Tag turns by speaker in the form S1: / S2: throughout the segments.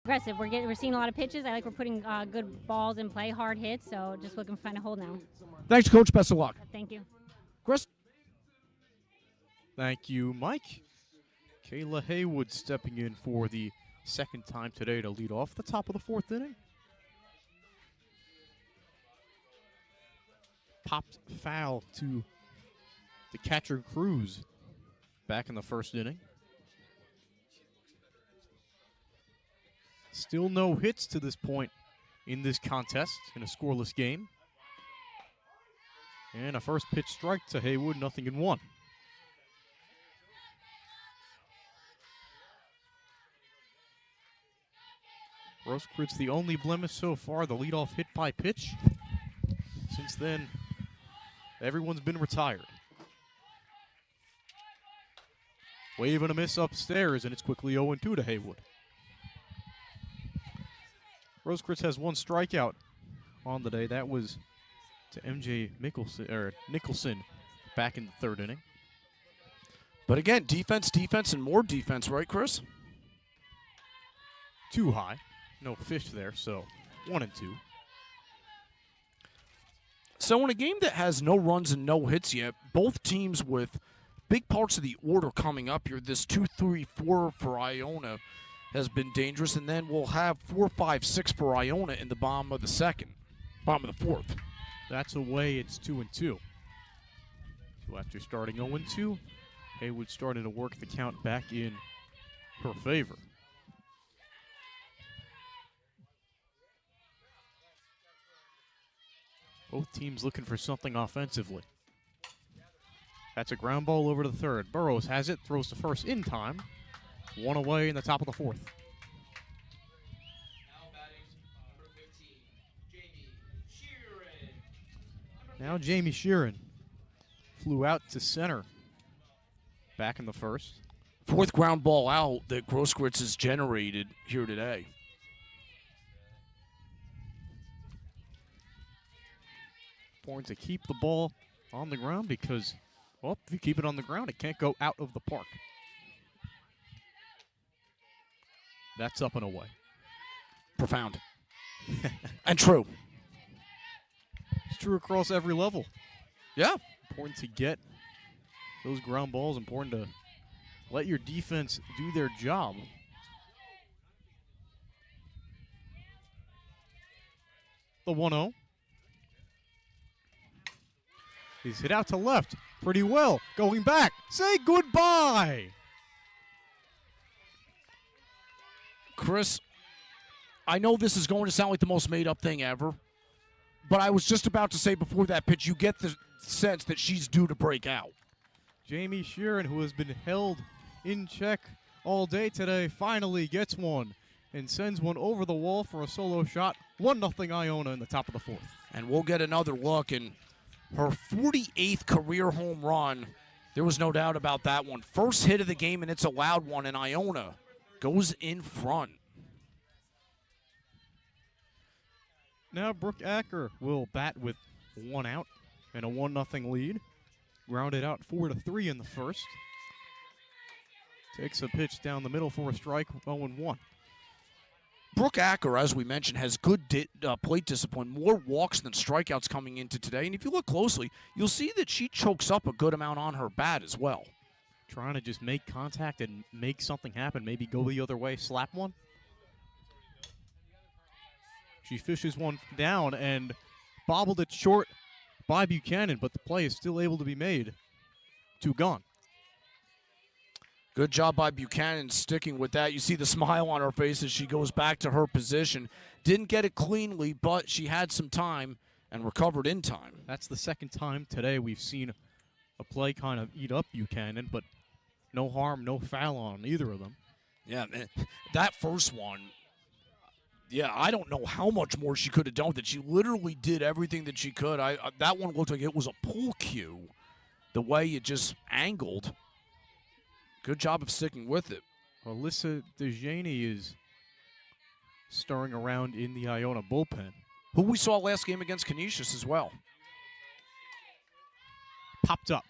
S1: aggressive. We're seeing a lot of pitches. I like we're putting good balls in play, hard hits. So just looking to find a hole now.
S2: Thanks, Coach. Best of luck.
S1: Thank you.
S2: Chris?
S3: Thank you, Mike. Kayla Haywood stepping in for the second time today to lead off the top of the fourth inning. Popped foul to the catcher Cruz back in the first inning. Still no hits to this point in this contest in a scoreless game. And a first pitch strike to Haywood, 0-1. Grosskreutz the only blemish so far, the leadoff hit by pitch. Since then, everyone's been retired. Wave and a miss upstairs, and it's quickly 0-2 to Haywood. Grosskreutz has one strikeout on the day. That was to MJ Nicholson back in the third inning.
S4: But again, defense, and more defense, right, Chris?
S3: Too high. No fish there, so 1-2.
S4: So in a game that has no runs and no hits yet, both teams with big parts of the order coming up here, this 2-3-4 for Iona has been dangerous, and then we'll have 4-5-6 for Iona in the bottom of the fourth.
S3: That's the way it's 2-2. So after starting 0-2, Haywood started to work the count back in her favor. Both teams looking for something offensively. That's a ground ball over to the third. Burrows has it, throws to first in time. One away in the top of the fourth. Now Jamie Sheeran flew out to center back in the first.
S4: Fourth ground ball out that Grosskreutz has generated here today.
S3: Important to keep the ball on the ground because, well, if you keep it on the ground, it can't go out of the park. That's up and away.
S4: Profound. And true.
S3: It's true across every level.
S4: Yeah.
S3: Important to get those ground balls. Important to let your defense do their job. The 1-0. He's hit out to left pretty well. Going back. Say goodbye.
S4: Chris, I know this is going to sound like the most made-up thing ever, but I was just about to say before that pitch, you get the sense that she's due to break out.
S3: Jamie Sheeran, who has been held in check all day today, finally gets one and sends one over the wall for a solo shot. 1-0 Iona in the top of the fourth.
S4: And we'll get another look, and her 48th career home run, there was no doubt about that one. First hit of the game, and it's a loud one, and Iona goes in front.
S3: Now Brooke Acker will bat with one out and a 1-0 lead. Grounded out 4-3 in the first. Takes a pitch down the middle for a strike, 0-1.
S4: Brooke Acker, as we mentioned, has good plate discipline, more walks than strikeouts coming into today. And if you look closely, you'll see that she chokes up a good amount on her bat as well.
S3: Trying to just make contact and make something happen. Maybe go the other way, slap one. She fishes one down and bobbled it short by Buchanan, but the play is still able to be made. Two gone.
S4: Good job by Buchanan sticking with that. You see the smile on her face as she goes back to her position. Didn't get it cleanly, but she had some time and recovered in time.
S3: That's the second time today we've seen a play kind of eat up Buchanan, but no harm, no foul on either of them.
S4: Yeah, man. That first one, yeah, I don't know how much more she could have done with it. She literally did everything that she could. That one looked like it was a pull cue, the way it just angled. Good job of sticking with it.
S3: Alyssa DeJaney is stirring around in the Iona bullpen.
S4: Who we saw last game against Canisius as well.
S3: Popped up.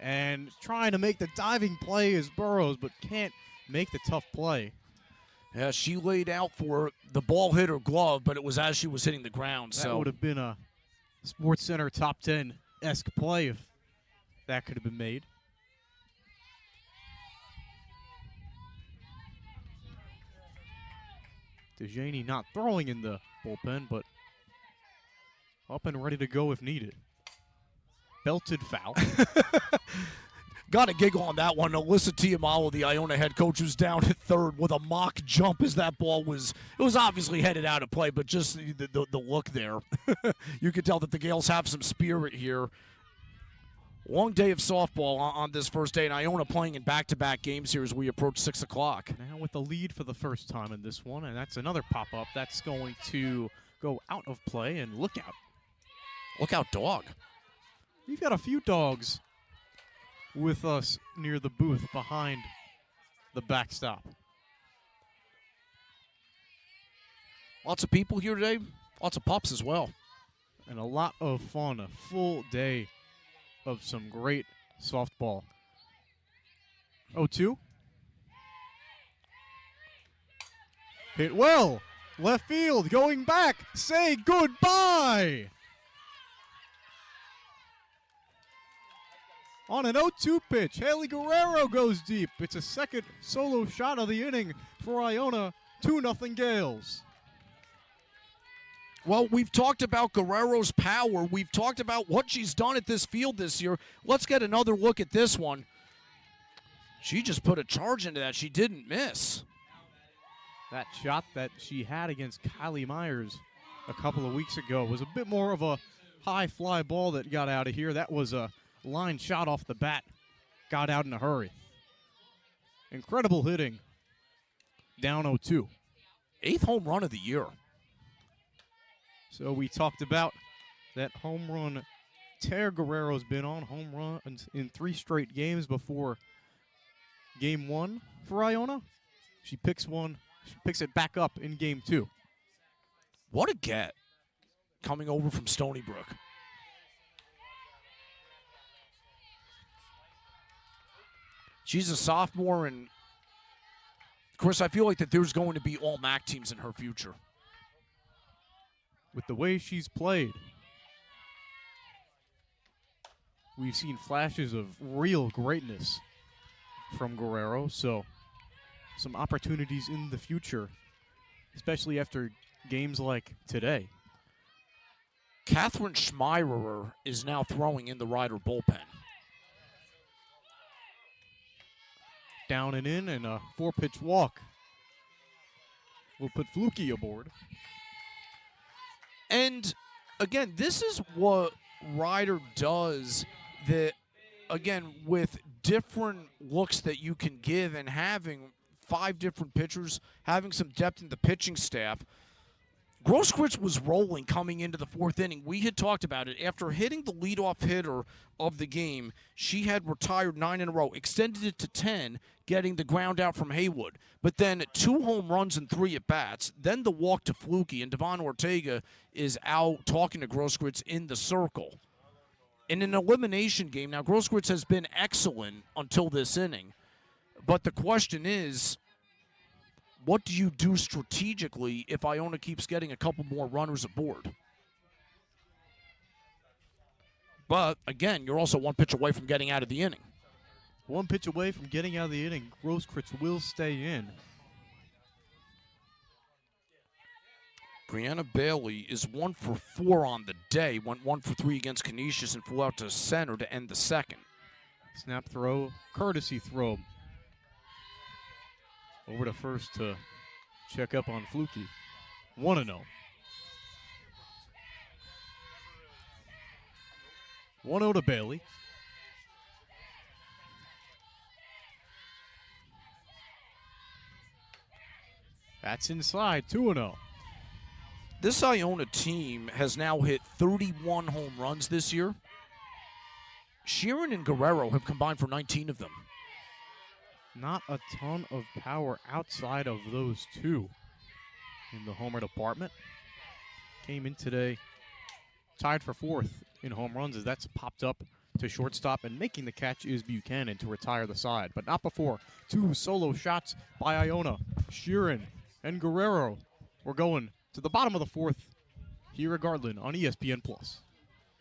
S3: And trying to make the diving play is Burrows, but can't make the tough play.
S4: Yeah, she laid out for the ball hit her glove, but it was as she was hitting the ground.
S3: That would have been a Sports Center top 10-esque play if that could have been made. DeJaney not throwing in the bullpen, but up and ready to go if needed. Belted foul.
S4: Got a giggle on that one. Alyssa Tiamalo, the Iona head coach, was down at third with a mock jump as that ball was obviously headed out of play, but just the look there. You could tell that the Gales have some spirit here. Long day of softball on this first day, and Iona playing in back-to-back games here as we approach 6 o'clock.
S3: Now with the lead for the first time in this one, and that's another pop-up that's going to go out of play, and look out.
S4: Look out, dog.
S3: We've got a few dogs with us near the booth behind the backstop.
S4: Lots of people here today. Lots of pups as well.
S3: And a lot of fun. A full day of some great softball. 0-2. Hit well. Left field. Going back. Say goodbye. On an 0-2 pitch, Haley Guerrero goes deep. It's a second solo shot of the inning for Iona. 2-0 Gales.
S4: Well, we've talked about Guerrero's power. We've talked about what she's done at this field this year. Let's get another look at this one. She just put a charge into that. She didn't miss.
S3: That shot that she had against Kylie Myers a couple of weeks ago was a bit more of a high fly ball that got out of here. That was a line shot off the bat. Got out in a hurry. Incredible hitting. Down 0-2.
S4: 8th home run of the year.
S3: So we talked about that home run tear Guerrero's been on. Home runs in 3 straight games before game 1 for Iona. She picks it back up in game 2.
S4: What a get coming over from Stony Brook. She's a sophomore, and of course, I feel like that there's going to be all MAAC teams in her future.
S3: With the way she's played, we've seen flashes of real greatness from Guerrero, so some opportunities in the future, especially after games like today.
S4: Catherine Schmeirer is now throwing in the Ryder bullpen.
S3: Down and in, and a 4-pitch walk. We'll put Fluky aboard.
S4: And, again, this is what Ryder does that, again, with different looks that you can give and having 5 different pitchers, having some depth in the pitching staff. Grosskreutz was rolling coming into the 4th inning. We had talked about it. After hitting the leadoff hitter of the game, she had retired 9 in a row, extended it to 10, getting the ground out from Haywood. But then 2 home runs and 3 at-bats, then the walk to Fluky, and Devon Ortega is out talking to Grosskreutz in the circle. In an elimination game, now Grosskreutz has been excellent until this inning, but the question is, what do you do strategically if Iona keeps getting a couple more runners aboard? But, again, you're also 1 pitch away from getting out of the inning.
S3: 1 pitch away from getting out of the inning. Grosskreutz will stay in.
S4: Brianna Bailey is 1 for 4 on the day. Went 1 for 3 against Canisius and flew out to center to end the second.
S3: Snap throw, courtesy throw. Over to first to check up on Fluky. 1-0. 1-0 to Bailey. That's inside, 2-0.
S4: This Iona team has now hit 31 home runs this year. Sheeran and Guerrero have combined for 19 of them.
S3: Not a ton of power outside of those 2 in the homer department. Came in today, tied for 4th in home runs as that's popped up to shortstop, and making the catch is Buchanan to retire the side, but not before 2 solo shots by Iona. Sheeran and Guerrero. We're going to the bottom of the fourth here at Garland on ESPN+.